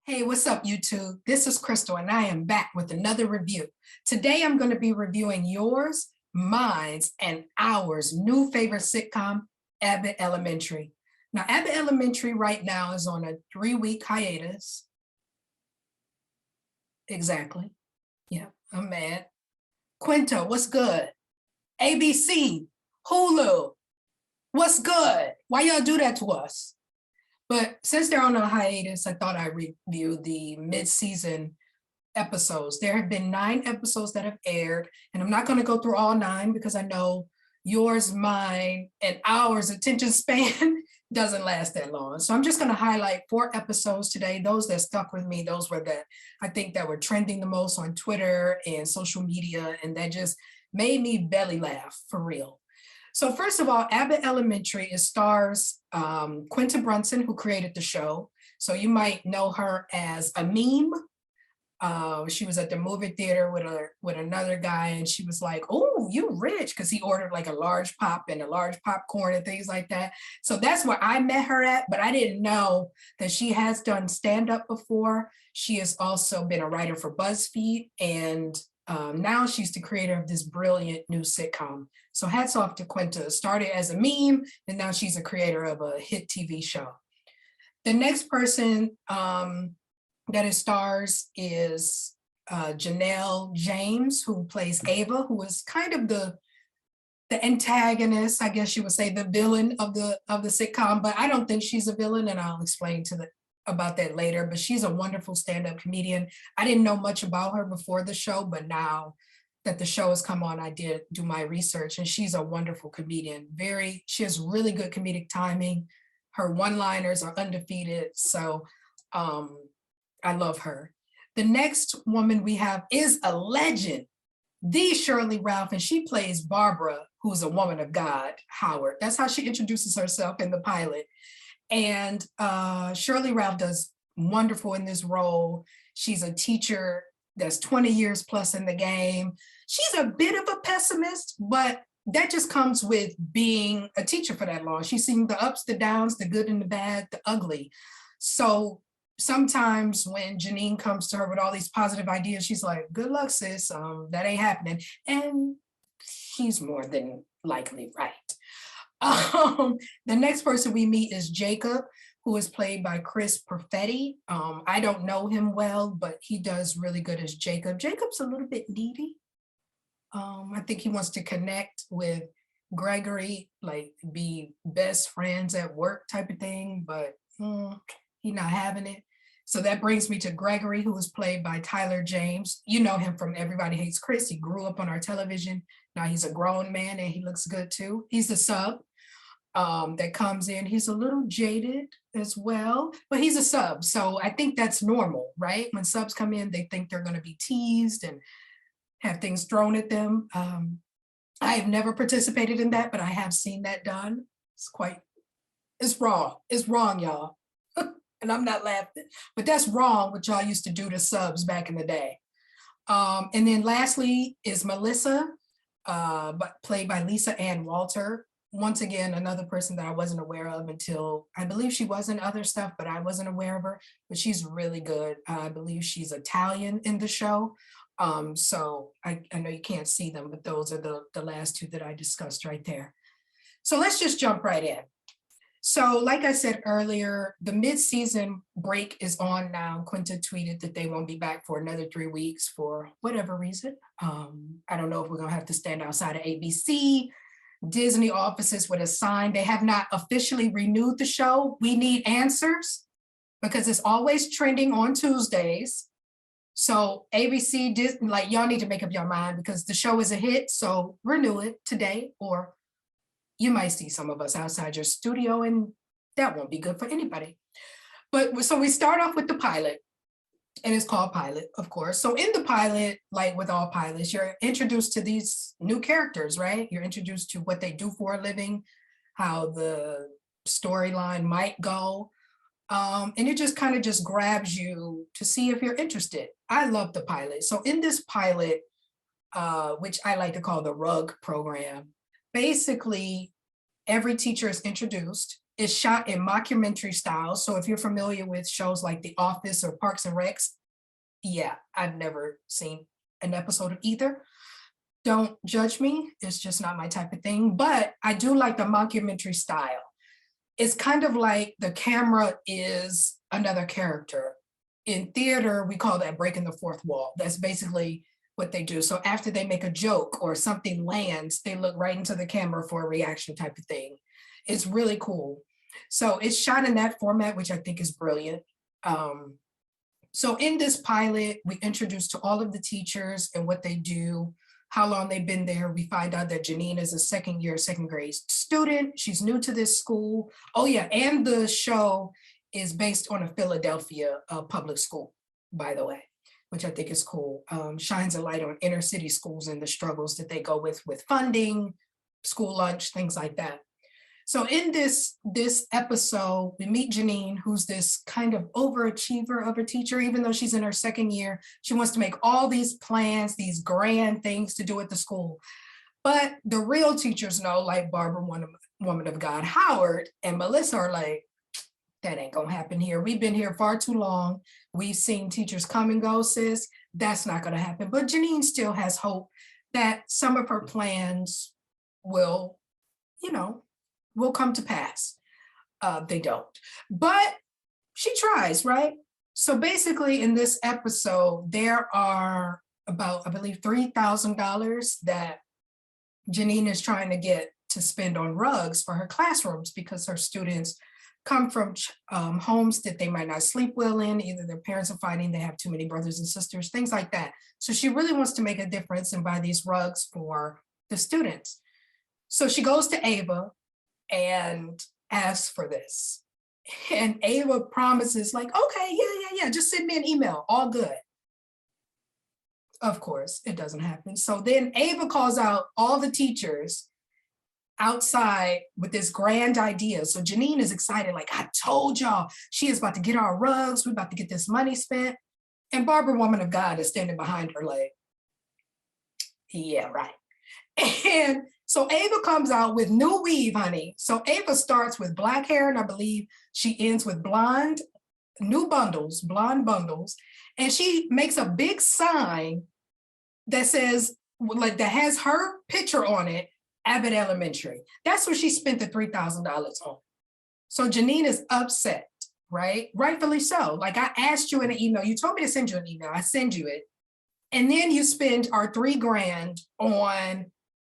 Hey, what's up, YouTube? This is Crystal, and I am back with another review. Today, I'm going to be reviewing yours, mine's, and ours new favorite sitcom, Abbott Elementary. Now, Abbott Elementary right now is on a 3-week hiatus. Exactly. Yeah, I'm mad. Quinta, what's good? ABC, Hulu, what's good? Why y'all do that to us? But since they're on a hiatus, I thought I'd review the mid-season episodes. There have been 9 episodes that have aired, and I'm not going to go through all 9 because I know yours, mine, and ours attention span doesn't last that long. So I'm just going to highlight 4 episodes today. Those that stuck with me, those were that I think that were trending the most on Twitter and social media, and that just made me belly laugh for real. So first of all, Abbott Elementary stars Quinta Brunson, who created the show. So you might know her as a meme. She was at the movie theater with another guy, and she was like, "Oh, you rich," because he ordered like a large pop and a large popcorn and things like that. So that's where I met her at, but I didn't know that she has done stand-up before. She has also been a writer for BuzzFeed, and now she's the creator of this brilliant new sitcom. So hats off to Quinta. Started as a meme, and now she's a creator of a hit TV show. The next person that it stars is Janelle James, who plays Ava, who is kind of the antagonist, I guess you would say, the villain of the sitcom, but I don't think she's a villain, and I'll explain about that later. But she's a wonderful stand-up comedian. I didn't know much about her before the show, but now that the show has come on, I did do my research, and she's a wonderful comedian. She has really good comedic timing. Her one-liners are undefeated, so I love her. The next woman we have is a legend, the Shirley Ralph, and she plays Barbara, who's a woman of God, Howard. That's how she introduces herself in the pilot. And Shirley Ralph does wonderful in this role. She's a teacher that's 20 years plus in the game. She's a bit of a pessimist, but that just comes with being a teacher for that long. She's seen the ups, the downs, the good and the bad, the ugly. So sometimes when Janine comes to her with all these positive ideas, she's like, "Good luck, sis, that ain't happening." And she's more than likely right. The next person we meet is Jacob, who is played by Chris Perfetti. I don't know him well, but he does really good as Jacob. Jacob's a little bit needy. I think he wants to connect with Gregory, like be best friends at work type of thing, but he's not having it. So that brings me to Gregory, who was played by Tyler James. You know him from Everybody Hates Chris. He grew up on our television. Now he's a grown man and he looks good too. He's the sub that comes in. He's a little jaded as well, but he's a sub. So I think that's normal, right? When subs come in, they think they're going to be teased and have things thrown at them. I have never participated in that, but I have seen that done. It's wrong. It's wrong, y'all. And I'm not laughing, but that's wrong what y'all used to do to subs back in the day. And then lastly is Melissa, but played by Lisa Ann Walter. Once again, another person that I wasn't aware of until, I believe she was in other stuff, but I wasn't aware of her, but she's really good. I believe she's Italian in the show. So I know you can't see them, but those are the last 2 that I discussed right there. So let's just jump right in. So like I said earlier, the mid-season break is on now. Quinta tweeted that they won't be back for another 3 weeks for whatever reason. I don't know if we're gonna have to stand outside of ABC. Disney offices with a sign. They have not officially renewed the show. We need answers because it's always trending on Tuesdays. So ABC, Disney, like y'all need to make up your mind because the show is a hit. So renew it today, or you might see some of us outside your studio and that won't be good for anybody. But so we start off with the pilot, and it's called Pilot, of course. So in the pilot, like with all pilots, you're introduced to these new characters, right? You're introduced to what they do for a living, how the storyline might go. And it just kind of just grabs you to see if you're interested. I love the pilot. So in this pilot, which I like to call the RUG program, basically every teacher is introduced It's shot in mockumentary style. So if you're familiar with shows like The Office or Parks and Recs, yeah, I've never seen an episode of either. Don't judge me. It's just not my type of thing. But I do like the mockumentary style. It's kind of like the camera is another character. In theater, we call that breaking the fourth wall. That's basically what they do. So after they make a joke or something lands, they look right into the camera for a reaction type of thing. It's really cool. So it's shot in that format, which I think is brilliant. So in this pilot, we introduce to all of the teachers and what they do, how long they've been there. We find out that Janine is a second grade student. She's new to this school. Oh yeah, and the show is based on a Philadelphia public school, by the way, which I think is cool. Shines a light on inner city schools and the struggles that they go with funding, school lunch, things like that. So in this episode, we meet Janine, who's this kind of overachiever of a teacher, even though she's in her second year. She wants to make all these plans, these grand things to do at the school. But the real teachers know, like Barbara, woman of God, Howard, and Melissa are like, that ain't gonna happen here. We've been here far too long. We've seen teachers come and go, sis. That's not gonna happen. But Janine still has hope that some of her plans will, will come to pass. They don't, but she tries, right? So basically in this episode, there are about, I believe, $3,000 that Janine is trying to get to spend on rugs for her classrooms because her students come from homes that they might not sleep well in. Either their parents are fighting, they have too many brothers and sisters, things like that. So she really wants to make a difference and buy these rugs for the students. So she goes to Ava and asks for this. And Ava promises like, okay, yeah, just send me an email, all good. Of course, it doesn't happen. So then Ava calls out all the teachers outside with this grand idea. So Janine is excited, like, I told y'all, she is about to get our rugs, we're about to get this money spent. And Barbara, woman of God, is standing behind her like, yeah, right. And so Ava comes out with new weave, honey. So Ava starts with black hair, and I believe she ends with blonde bundles. And she makes a big sign that says, like, that has her picture on it, Abbott Elementary. That's what she spent the $3,000 on. So Janine is upset, right? Rightfully so. Like, I asked you in an email, you told me to send you an email, I send you it. And then you spend our $3,000 on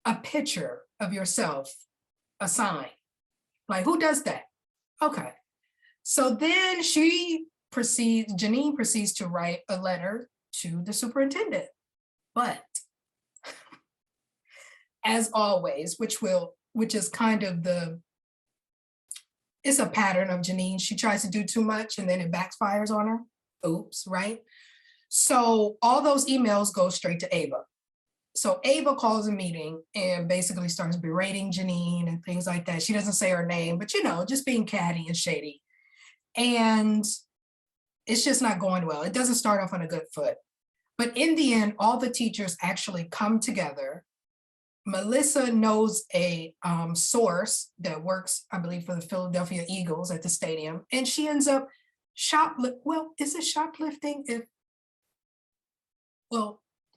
a picture of yourself, a sign. Like, who does that? Okay. So then Janine proceeds to write a letter to the superintendent. But as always, which is kind of it's a pattern of Janine. She tries to do too much and then it backfires on her. Oops, right? So all those emails go straight to Ava. So Ava calls a meeting and basically starts berating Janine and things like that. She doesn't say her name, but just being catty and shady. And it's just not going well. It doesn't start off on a good foot. But in the end, all the teachers actually come together. Melissa knows a source that works, I believe, for the Philadelphia Eagles at the stadium. And she ends up is it shoplifting?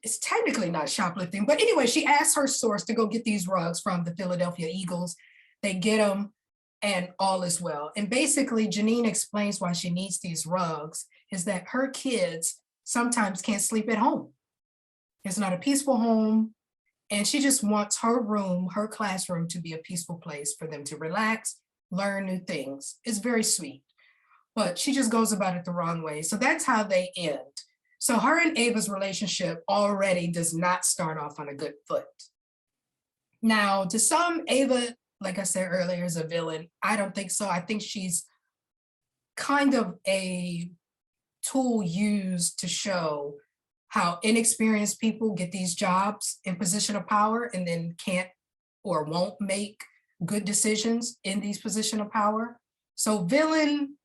It's technically not shoplifting, but anyway, she asks her source to go get these rugs from the Philadelphia Eagles. They get them and all is well. And basically Janine explains why she needs these rugs is that her kids sometimes can't sleep at home. It's not a peaceful home. And she just wants her classroom to be a peaceful place for them to relax, learn new things. It's very sweet, but she just goes about it the wrong way. So that's how they end. So her and Ava's relationship already does not start off on a good foot. Now, to some, Ava, like I said earlier, is a villain. I don't think so. I think she's kind of a tool used to show how inexperienced people get these jobs in position of power and then can't or won't make good decisions in these position of power. So villain,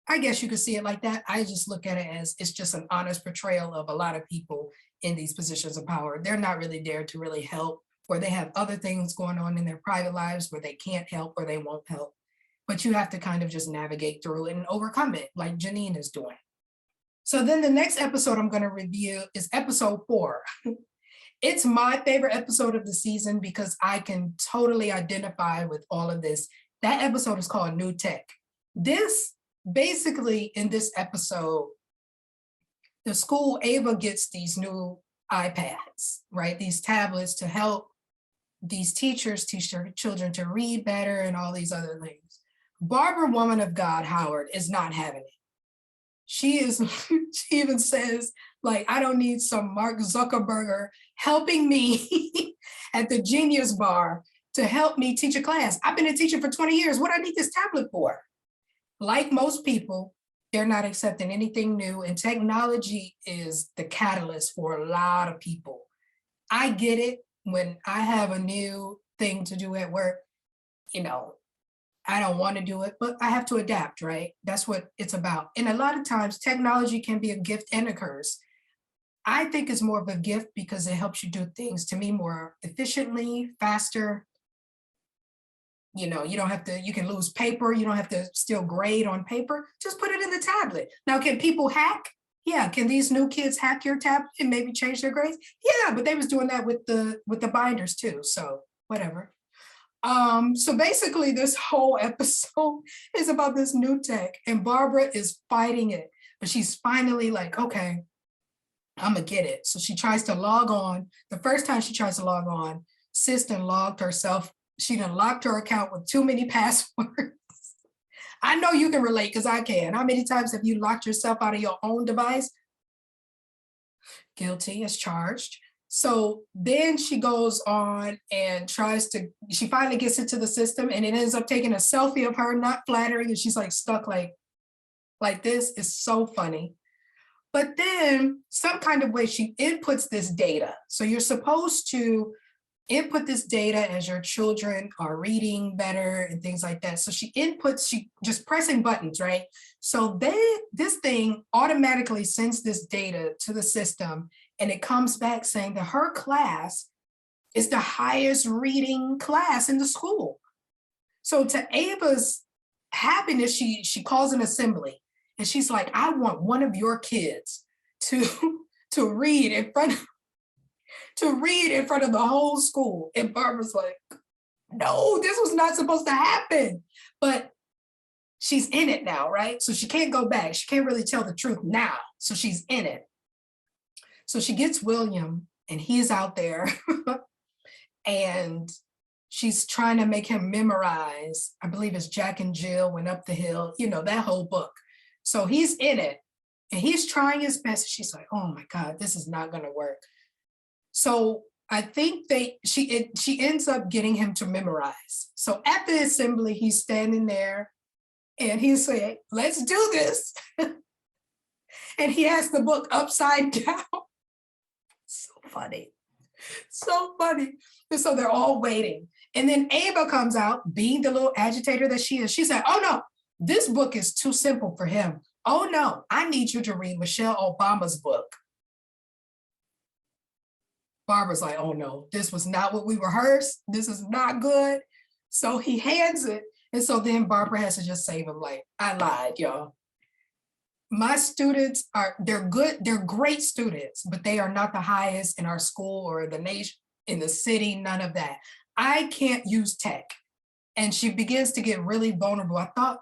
I guess you could see it like that. I just look at it as it's just an honest portrayal of a lot of people in these positions of power. They're not really there to really help, or they have other things going on in their private lives where they can't help or they won't help. but you have to kind of just navigate through it and overcome it like Janine is doing. So then the next episode I'm going to review is episode 4. It's my favorite episode of the season because I can totally identify with all of this. That episode is called New Tech. This, basically in this episode, the school, Ava gets these new iPads, right? These tablets to help these teachers teach their children to read better and all these other things. Barbara, woman of God, Howard, is not having it. She even says, like, I don't need some Mark Zuckerberg helping me at the Genius Bar to help me teach a class. I've been a teacher for 20 years. What do I need this tablet for? Like most people, they're not accepting anything new, and technology is the catalyst for a lot of people. I get it. When I have a new thing to do at work, I don't want to do it, but I have to adapt, right? That's what it's about. And a lot of times technology can be a gift and a curse. I think it's more of a gift because it helps you do things, to me, more efficiently, faster. You don't have to, you can lose paper. You don't have to still grade on paper. Just put it in the tablet. Now, can people hack? Yeah. Can these new kids hack your tablet and maybe change their grades? Yeah, but they was doing that with the binders too. So whatever. So basically this whole episode is about this new tech, and Barbara is fighting it, but she's finally like, okay, I'm gonna get it. So she tries to log on. The first time she tries to log on, Sis done logged herself. She done locked her account with too many passwords. I know you can relate because I can. How many times have you locked yourself out of your own device? Guilty as charged. So then she goes on and she finally gets into the system, and it ends up taking a selfie of her, not flattering, and she's like stuck like this. Is so funny. But then some kind of way she inputs this data. So you're supposed to input this data as your children are reading better and things like that. So she just pressing buttons, right? So this thing automatically sends this data to the system, and it comes back saying that her class is the highest reading class in the school. So to Ava's happiness, she calls an assembly, and she's like, I want one of your kids to read in front of the whole school. And Barbara's like, no, this was not supposed to happen. But she's in it now, right? So she can't go back. She can't really tell the truth now. So she's in it. So she gets William, and he's out there and she's trying to make him memorize, I believe it's Jack and Jill Went Up the Hill, that whole book. So he's in it and he's trying his best. She's like, oh my God, this is not going to work. So I think she ends up getting him to memorize. So at the assembly, he's standing there and he's saying, let's do this. And he has the book upside down. So funny. So funny. And so they're all waiting. And then Ava comes out, being the little agitator that she is. She said, oh no, this book is too simple for him. Oh no, I need you to read Michelle Obama's book. Barbara's like, oh no, this was not what we rehearsed. This is not good. So he hands it. And so then Barbara has to just save him, like, I lied, y'all. My students they're good, they're great students, but they are not the highest in our school or the nation, in the city, none of that. I can't use tech. And she begins to get really vulnerable. I thought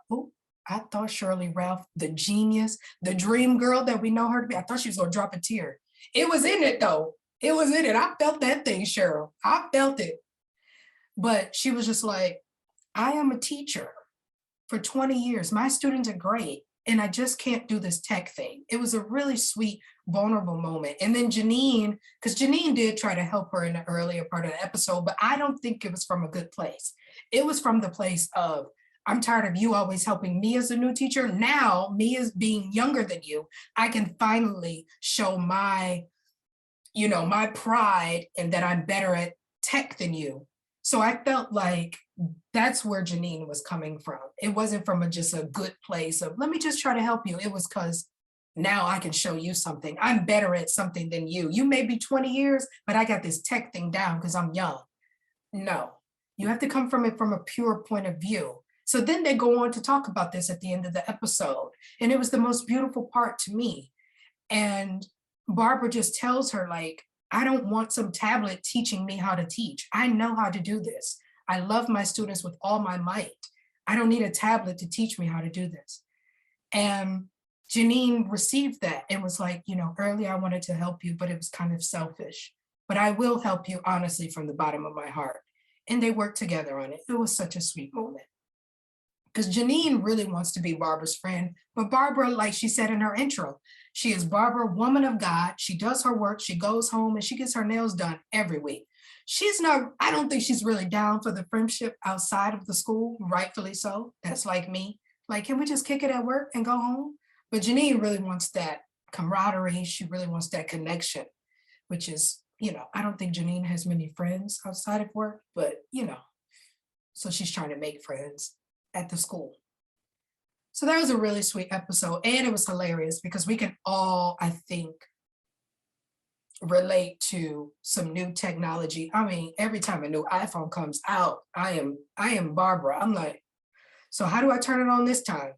Shirley Ralph, the genius, the dream girl that we know her to be, I thought she was gonna drop a tear. It was in it though. It was in it. I felt that thing, Cheryl. I felt it. But she was just like, I am a teacher for 20 years. My students are great. And I just can't do this tech thing. It was a really sweet, vulnerable moment. And then Janine, because Janine did try to help her in the earlier part of the episode, but I don't think it was from a good place. It was from the place of, I'm tired of you always helping me as a new teacher. Now, me as being younger than you, I can finally show my pride and that I'm better at tech than you. So I felt like that's where Janine was coming from. It wasn't from just a good place of, let me just try to help you. It was because now I can show you something. I'm better at something than you. You may be 20 years, but I got this tech thing down because I'm young. No, you have to come from it from a pure point of view. So then they go on to talk about this at the end of the episode. And it was the most beautiful part to me. And Barbara just tells her, like, I don't want some tablet teaching me how to teach. I know how to do this. I love my students with all my might. I don't need a tablet to teach me how to do this. And Janine received that and was like, earlier I wanted to help you, but it was kind of selfish. But I will help you honestly from the bottom of my heart. And they worked together on it. It was such a sweet moment. Because Janine really wants to be Barbara's friend. But Barbara, like she said in her intro, she is Barbara, woman of God. She does her work. She goes home and she gets her nails done every week. She's not, I don't think she's really down for the friendship outside of the school, rightfully so. That's like me. Like, can we just kick it at work and go home? But Janine really wants that camaraderie. She really wants that connection, which is, I don't think Janine has many friends outside of work, but, so she's trying to make friends at the school. So that was a really sweet episode. And it was hilarious because we can all, I think, relate to some new technology. I mean, every time a new iPhone comes out, I am Barbara. I'm like, so how do I turn it on this time?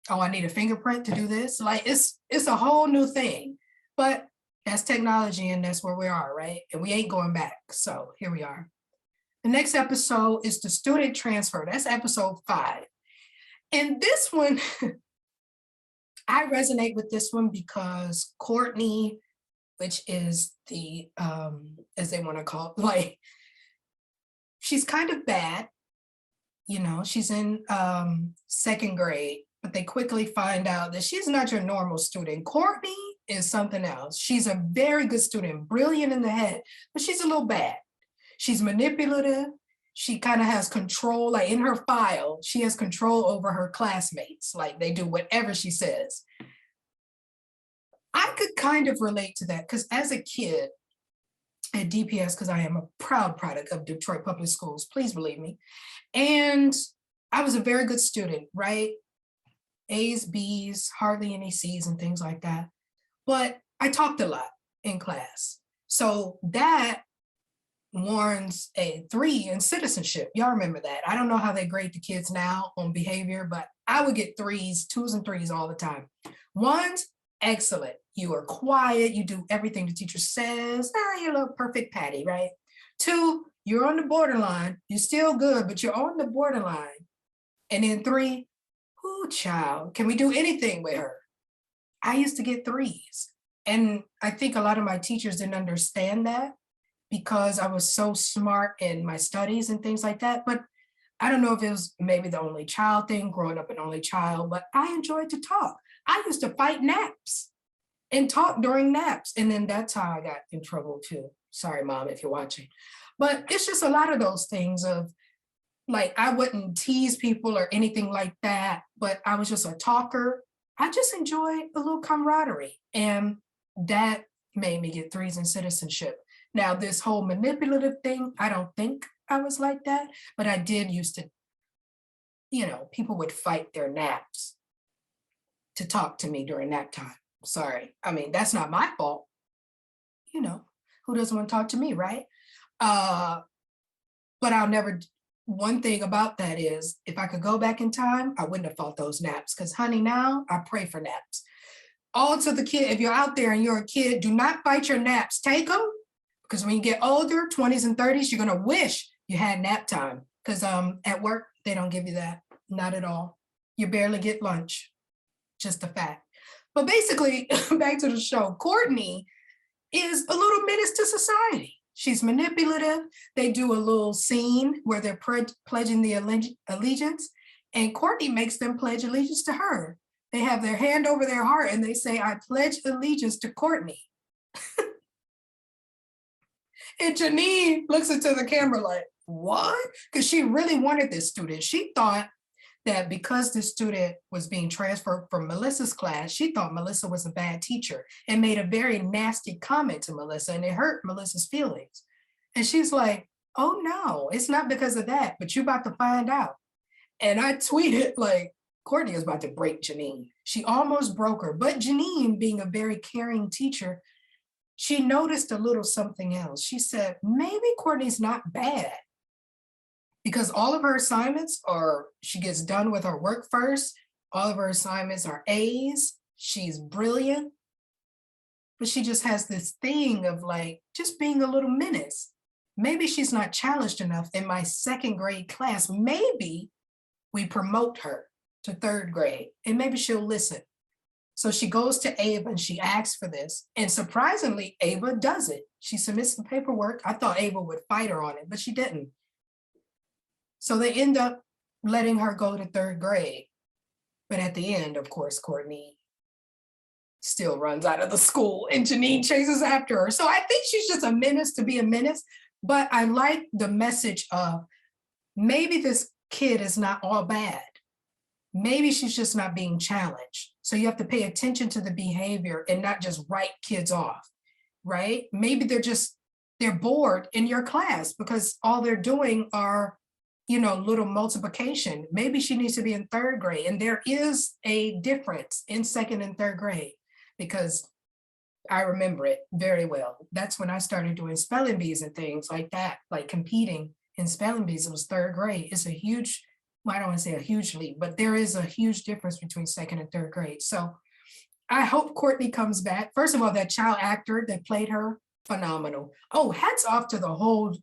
Oh, I need a fingerprint to do this. Like it's a whole new thing, but that's technology and that's where we are, right? And we ain't going back. So here we are. The next episode is the student transfer. That's episode 5. And this one, I resonate with this one because Courtney, which is the, as they want to call it, like, she's kind of bad. She's in 2nd grade, but they quickly find out that she's not your normal student. Courtney is something else. She's a very good student, brilliant in the head, but she's a little bad. She's manipulative. She kind of has control, like in her file, she has control over her classmates. Like they do whatever she says. I could kind of relate to that because as a kid at DPS, because I am a proud product of Detroit Public Schools, please believe me. And I was a very good student, right? A's, B's, hardly any C's and things like that. But I talked a lot in class. So that warrants a 3 in citizenship. Y'all remember that. I don't know how they grade the kids now on behavior, but I would get 3s, 2s and 3s all the time. 1s, excellent. You are quiet. You do everything the teacher says. You're a little perfect Patty, right? 2, you're on the borderline. You're still good, but you're on the borderline. And then 3, ooh, child, can we do anything with her? I used to get 3s. And I think a lot of my teachers didn't understand that because I was so smart in my studies and things like that. But I don't know if it was maybe the only child thing, growing up an only child, but I enjoyed to talk. I used to fight naps and talk during naps. And then that's how I got in trouble too. Sorry, Mom, if you're watching. But it's just a lot of those things of like, I wouldn't tease people or anything like that, but I was just a talker. I just enjoyed a little camaraderie. And that made me get 3s in citizenship. Now, this whole manipulative thing, I don't think I was like that, but I did used to, people would fight their naps to talk to me during nap time. Sorry. I mean, that's not my fault. Who doesn't want to talk to me, right? But one thing about that is if I could go back in time, I wouldn't have fought those naps because honey, now I pray for naps. All to the kid, if you're out there and you're a kid, do not fight your naps, take them. Because when you get older, 20s and 30s, you're gonna wish you had nap time. Because at work, they don't give you that, not at all. You barely get lunch, just a fact. But basically, back to the show, Courtney is a little menace to society. She's manipulative. They do a little scene where they're pledging the allegiance, and Courtney makes them pledge allegiance to her. They have their hand over their heart and they say, I pledge allegiance to Courtney. And Janine looks into the camera like, what? Because she really wanted this student. She thought that because this student was being transferred from Melissa's class, she thought Melissa was a bad teacher and made a very nasty comment to Melissa, and it hurt Melissa's feelings. And she's like, oh no, it's not because of that, but you're about to find out. And I tweeted like, Courtney is about to break Janine. She almost broke her, but Janine, being a very caring teacher, she noticed a little something else. She said, maybe Courtney's not bad because all of her assignments are, she gets done with her work first. All of her assignments are A's. She's brilliant. But she just has this thing of like just being a little menace. Maybe she's not challenged enough in my second grade class. Maybe we promote her to third grade and maybe she'll listen. So she goes to Ava and she asks for this. And surprisingly, Ava does it. She submits the paperwork. I thought Ava would fight her on it, but she didn't. So they end up letting her go to third grade. But at the end, of course, Courtney still runs out of the school and Janine chases after her. So I think she's just a menace to be a menace. But I like the message of maybe this kid is not all bad. Maybe she's just not being challenged. So you have to pay attention to the behavior and not just write kids off, right? Maybe they're bored in your class because all they're doing are, little multiplication. Maybe she needs to be in third grade. And there is a difference in second and third grade because I remember it very well. That's when I started doing spelling bees and things like that, like competing in spelling bees. It was third grade. It's a huge, well, I don't want to say a huge leap, but there is a huge difference between second and third grade. So I hope Courtney comes back. First of all, that child actor that played her, phenomenal. Oh, hats off to the whole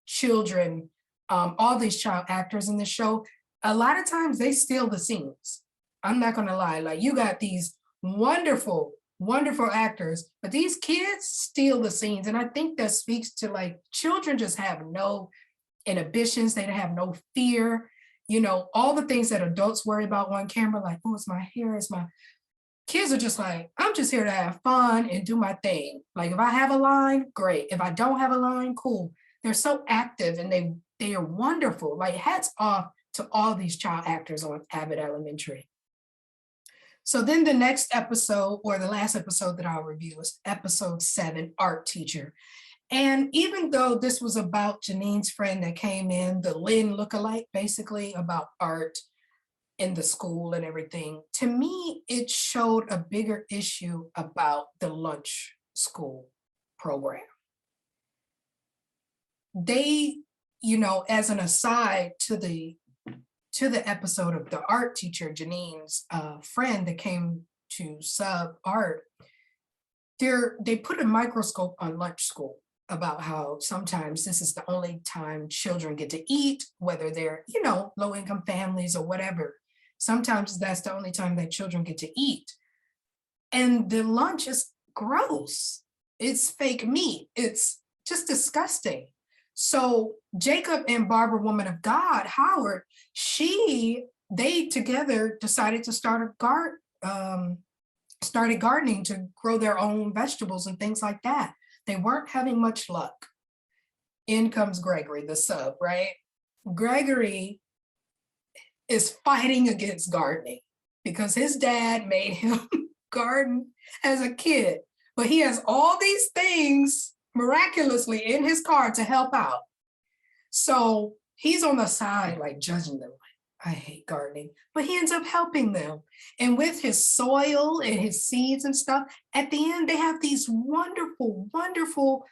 children, all these child actors in the show. A lot of times they steal the scenes. I'm not gonna lie, like you got these wonderful, wonderful actors, but these kids steal the scenes. And I think that speaks to like children just have no inhibitions, they have no fear. All the things that adults worry about on camera, like, oh, it's my hair, it's my, kids are just like, I'm just here to have fun and do my thing. Like if I have a line, great. If I don't have a line, cool. They're so active and they are wonderful. Like hats off to all these child actors on Abbott Elementary. So then the next episode, or the last episode that I'll review, is episode 7, Art Teacher. And even though this was about Janine's friend that came in, the Lynn lookalike, basically about art in the school and everything, to me, it showed a bigger issue about the lunch school program. They, as an aside to the episode of the art teacher, Janine's friend that came to sub art, they put a microscope on lunch school about how sometimes this is the only time children get to eat, whether they're, low-income families or whatever. Sometimes that's the only time that children get to eat. And the lunch is gross. It's fake meat. It's just disgusting. So Jacob and Barbara, woman of God, Howard, they together decided to started gardening to grow their own vegetables and things like that. They weren't having much luck. In comes Gregory, the sub, right? Gregory is fighting against gardening because his dad made him garden as a kid, but he has all these things miraculously in his car to help out. So he's on the side, like judging them, like, I hate gardening, but he ends up helping them. And with his soil and his seeds and stuff, at the end, they have these wonderful, wonderful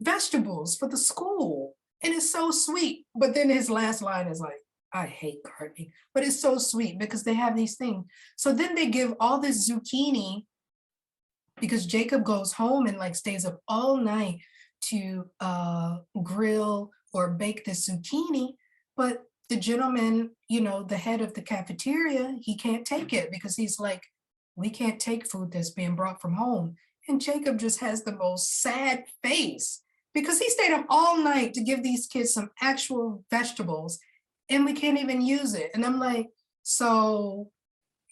vegetables for the school. And it's so sweet. But then his last line is like, I hate gardening, but it's so sweet because they have these things. So then they give all this zucchini because Jacob goes home and like stays up all night to grill or bake this zucchini. But the gentleman, the head of the cafeteria, he can't take it because he's like, we can't take food that's being brought from home. And Jacob just has the most sad face because he stayed up all night to give these kids some actual vegetables and we can't even use it. And I'm like, so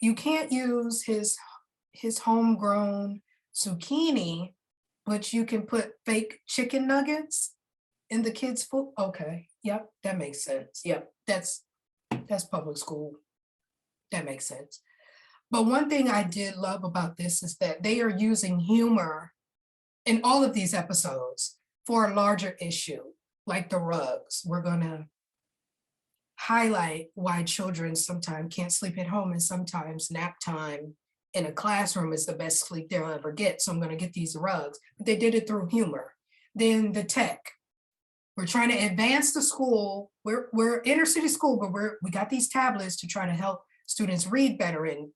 you can't use his homegrown zucchini, but you can put fake chicken nuggets in the kids' food? Okay, yep, that makes sense. Yep, that's public school. That makes sense. But one thing I did love about this is that they are using humor in all of these episodes for a larger issue, like the rugs. We're gonna highlight why children sometimes can't sleep at home and sometimes nap time in a classroom is the best sleep they'll ever get. So I'm gonna get these rugs. But they did it through humor. Then the tech. We're trying to advance the school. We're inner city school, but we got these tablets to try to help students read better and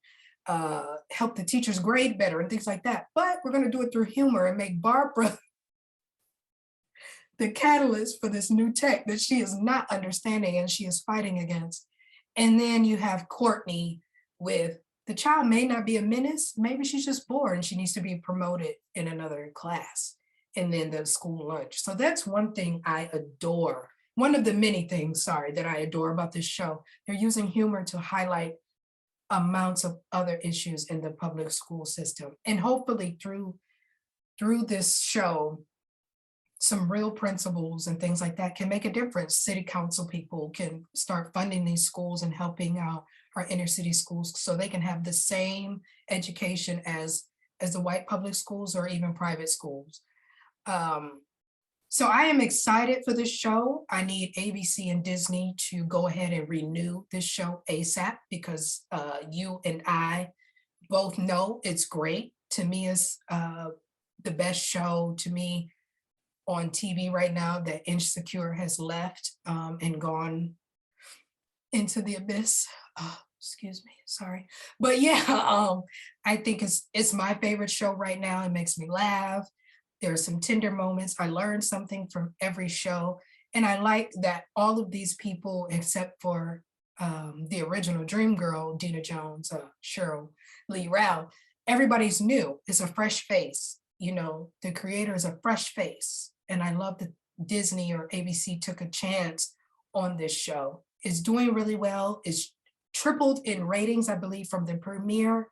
help the teachers grade better and things like that. But we're going to do it through humor and make Barbara the catalyst for this new tech that she is not understanding and she is fighting against. And then you have Courtney with the child may not be a menace. Maybe she's just bored and she needs to be promoted in another class. And then the school lunch. So that's one thing I adore. One of the many things, sorry, that I adore about this show. They're using humor to highlight amounts of other issues in the public school system. And hopefully through this show, some real principles and things like that can make a difference. City council people can start funding these schools and helping out our inner city schools so they can have the same education as the white public schools or even private schools. So I am excited for this show. I need ABC and Disney to go ahead and renew this show ASAP because you and I both know it's great. To me, it's the best show to me on TV right now that Insecure has left and gone into the abyss. Excuse me, sorry. But yeah, I think it's my favorite show right now. It makes me laugh. There are some tender moments. I learned something from every show. And I like that all of these people, except for the original Dream Girl, Dina Jones, Cheryl Lee Rao, everybody's new. It's a fresh face. You know, the creator is a fresh face. And I love that Disney or ABC took a chance on this show. It's doing really well. It's tripled in ratings, I believe, from the premiere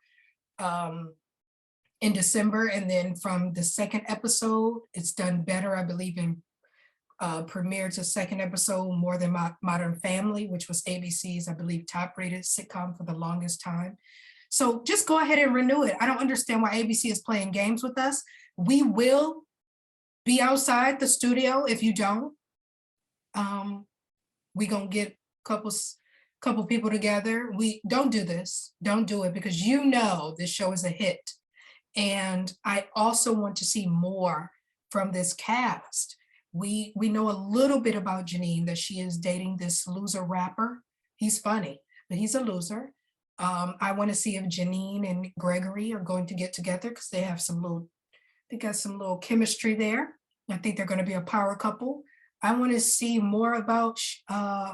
in December, and then from the second episode, it's done better, I believe, in premiere to second episode more than Modern Family, which was ABC's, I believe, top-rated sitcom for the longest time. So just go ahead and renew it. I don't understand why ABC is playing games with us. We will be outside the studio if you don't. We gonna get couple people together. We don't do this. Don't do it because you know this show is a hit. And I also want to see more from this cast. We know a little bit about Janine, that she is dating this loser rapper. He's funny, but he's a loser. I want to see if Janine and Gregory are going to get together because they got some little chemistry there. I think they're going to be a power couple. I want to see more about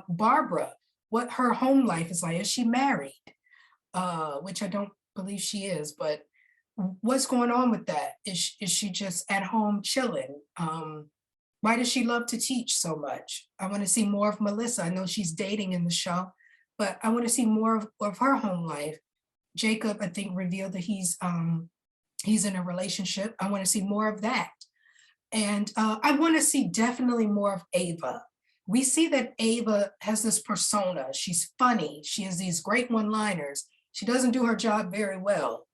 Barbara, what her home life is like. Is she married? Which I don't believe she is, but what's going on with that? Is she just at home chilling? Why does she love to teach so much? I want to see more of Melissa. I know she's dating in the show, but I want to see more of her home life. Jacob, I think, revealed that he's in a relationship. I want to see more of that. And I want to see definitely more of Ava. We see that Ava has this persona. She's funny. She has these great one-liners. She doesn't do her job very well.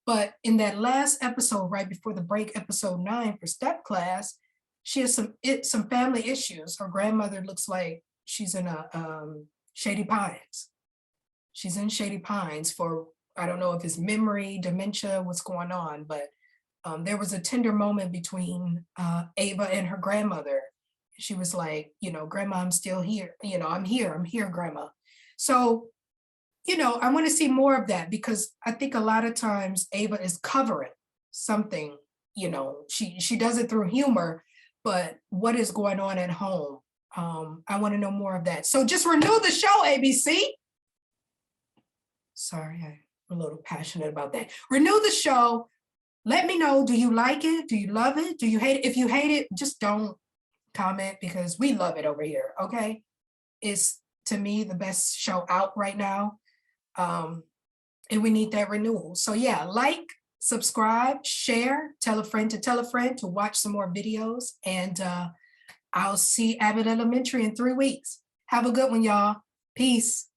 But in that last episode, right before the break, episode 9 for Step Class, she has some family issues. Her grandmother looks like she's in a Shady Pines. She's in Shady Pines for, I don't know if it's memory, dementia, what's going on, but there was a tender moment between Ava and her grandmother. She was like, you know, Grandma, I'm still here. You know, I'm here, Grandma. So, you know, I want to see more of that because I think a lot of times Ava is covering something, you know, she does it through humor, but what is going on at home? I want to know more of that. So just renew the show, ABC. Sorry, I'm a little passionate about that. Renew the show. Let me know, do you like it? Do you love it? Do you hate it? If you hate it, just don't comment because we love it over here, okay? It's, to me, the best show out right now. And we need that renewal. So yeah, like, subscribe, share, tell a friend to watch some more videos. And I'll see Abbott Elementary in 3 weeks. Have a good one, y'all. Peace.